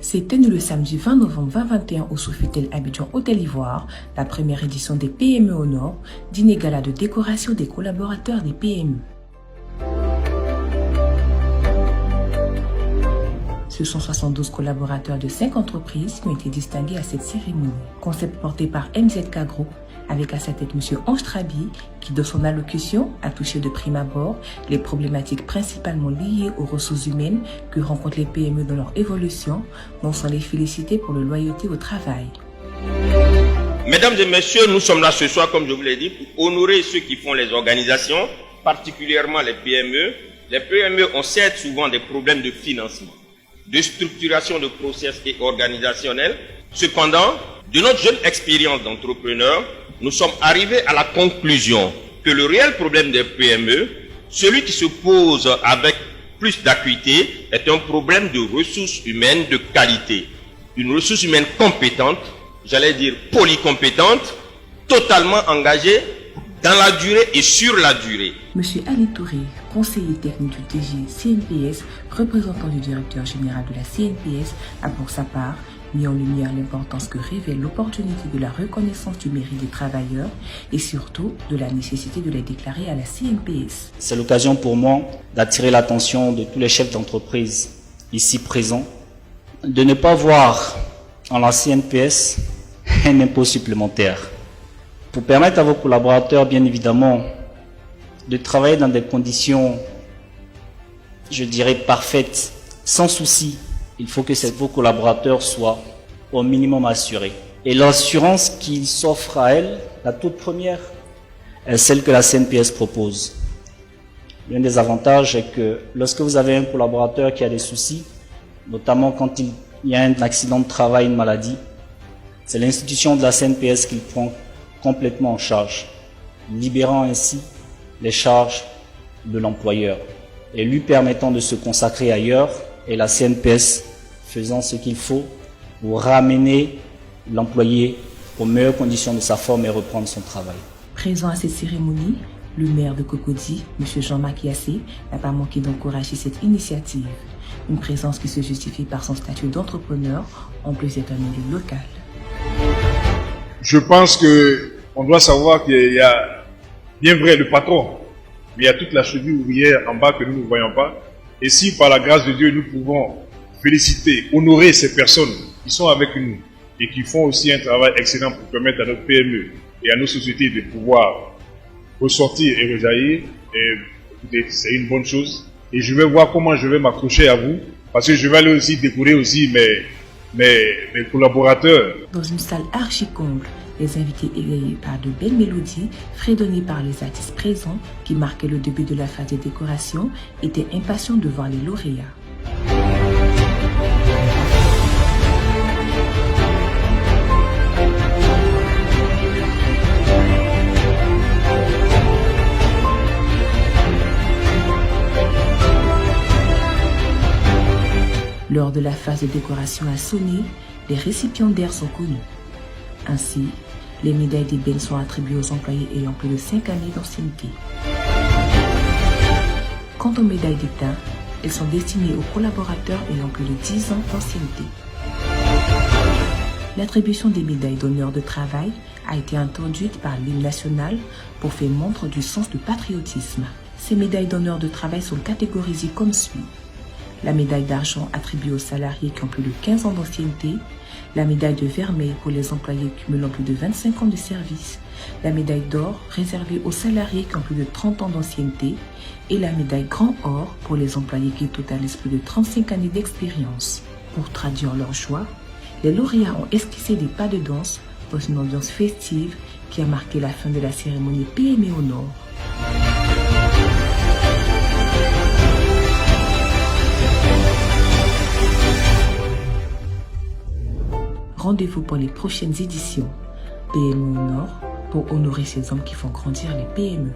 s'est tenue le samedi 20 novembre 2021 au Sofitel Abidjan Hôtel Ivoire, la première édition des PME au Nord, dîner gala de décoration des collaborateurs des PME. Ce sont 72 collaborateurs de 5 entreprises qui ont été distingués à cette cérémonie. Concept porté par MZK Group, avec à sa tête M. Ange Trabi, qui dans son allocution a touché de prime abord les problématiques principalement liées aux ressources humaines que rencontrent les PME dans leur évolution, dont sont les féliciter pour leur loyauté au travail. Mesdames et messieurs, nous sommes là ce soir, comme je vous l'ai dit, pour honorer ceux qui font les organisations, particulièrement les PME. Les PME ont certes souvent des problèmes de financement, de structuration de process et organisationnel. Cependant, de notre jeune expérience d'entrepreneur, nous sommes arrivés à la conclusion que le réel problème des PME, celui qui se pose avec plus d'acuité, est un problème de ressources humaines de qualité. Une ressource humaine compétente, j'allais dire polycompétente, totalement engagée dans la durée et sur la durée. Monsieur Ali Touré, conseiller technique du DG CNPS, représentant du directeur général de la CNPS, a pour sa part mis en lumière l'importance que révèle l'opportunité de la reconnaissance du mérite des travailleurs et surtout de la nécessité de les déclarer à la CNPS. C'est l'occasion pour moi d'attirer l'attention de tous les chefs d'entreprise ici présents, de ne pas voir en la CNPS un impôt supplémentaire. Pour permettre à vos collaborateurs, bien évidemment, de travailler dans des conditions, je dirais, parfaites, sans souci, il faut que vos collaborateurs soient au minimum assurés. Et l'assurance qu'ils s'offrent à elles, la toute première, est celle que la CNPS propose. L'un des avantages est que lorsque vous avez un collaborateur qui a des soucis, notamment quand il y a un accident de travail, une maladie, c'est l'institution de la CNPS qui le prend complètement en charge, libérant ainsi les charges de l'employeur et lui permettant de se consacrer ailleurs, et la CNPS faisant ce qu'il faut pour ramener l'employé aux meilleures conditions de sa forme et reprendre son travail. Présent à cette cérémonie, le maire de Cocody, M. Jean-Marc Yassé, n'a pas manqué d'encourager cette initiative. Une présence qui se justifie par son statut d'entrepreneur, en plus d'être un élu local. Je pense qu'on doit savoir qu'il y a, bien vrai, le patron, mais il y a toute la cheville ouvrière en bas que nous ne voyons pas. Et si par la grâce de Dieu, nous pouvons féliciter, honorer ces personnes qui sont avec nous et qui font aussi un travail excellent pour permettre à notre PME et à nos sociétés de pouvoir ressortir et rejaillir, et écoutez, c'est une bonne chose. Et je vais voir comment je vais m'accrocher à vous, parce que je vais aller aussi découvrir aussi mes collaborateurs. Dans une salle archi-comble, les invités éveillés par de belles mélodies, fredonnées par les artistes présents qui marquaient le début de la phase de décoration, étaient impatients de voir les lauréats. Lors de la phase de décoration à sonner, les récipiendaires sont connus. Ainsi, les médailles d'ébène sont attribuées aux employés ayant plus de 5 années d'ancienneté. Quant aux médailles d'étain, elles sont destinées aux collaborateurs ayant plus de 10 ans d'ancienneté. L'attribution des médailles d'honneur de travail a été introduite par l'hymne national pour faire montre du sens du patriotisme. Ces médailles d'honneur de travail sont catégorisées comme suit. La médaille d'argent attribuée aux salariés qui ont plus de 15 ans d'ancienneté, la médaille de vermeil pour les employés cumulant plus de 25 ans de service, la médaille d'or réservée aux salariés qui ont plus de 30 ans d'ancienneté et la médaille grand or pour les employés qui totalisent plus de 35 années d'expérience. Pour traduire leur joie, les lauréats ont esquissé des pas de danse dans une ambiance festive qui a marqué la fin de la cérémonie PME au Nord. Rendez-vous pour les prochaines éditions PME au Nord pour honorer ces hommes qui font grandir les PME.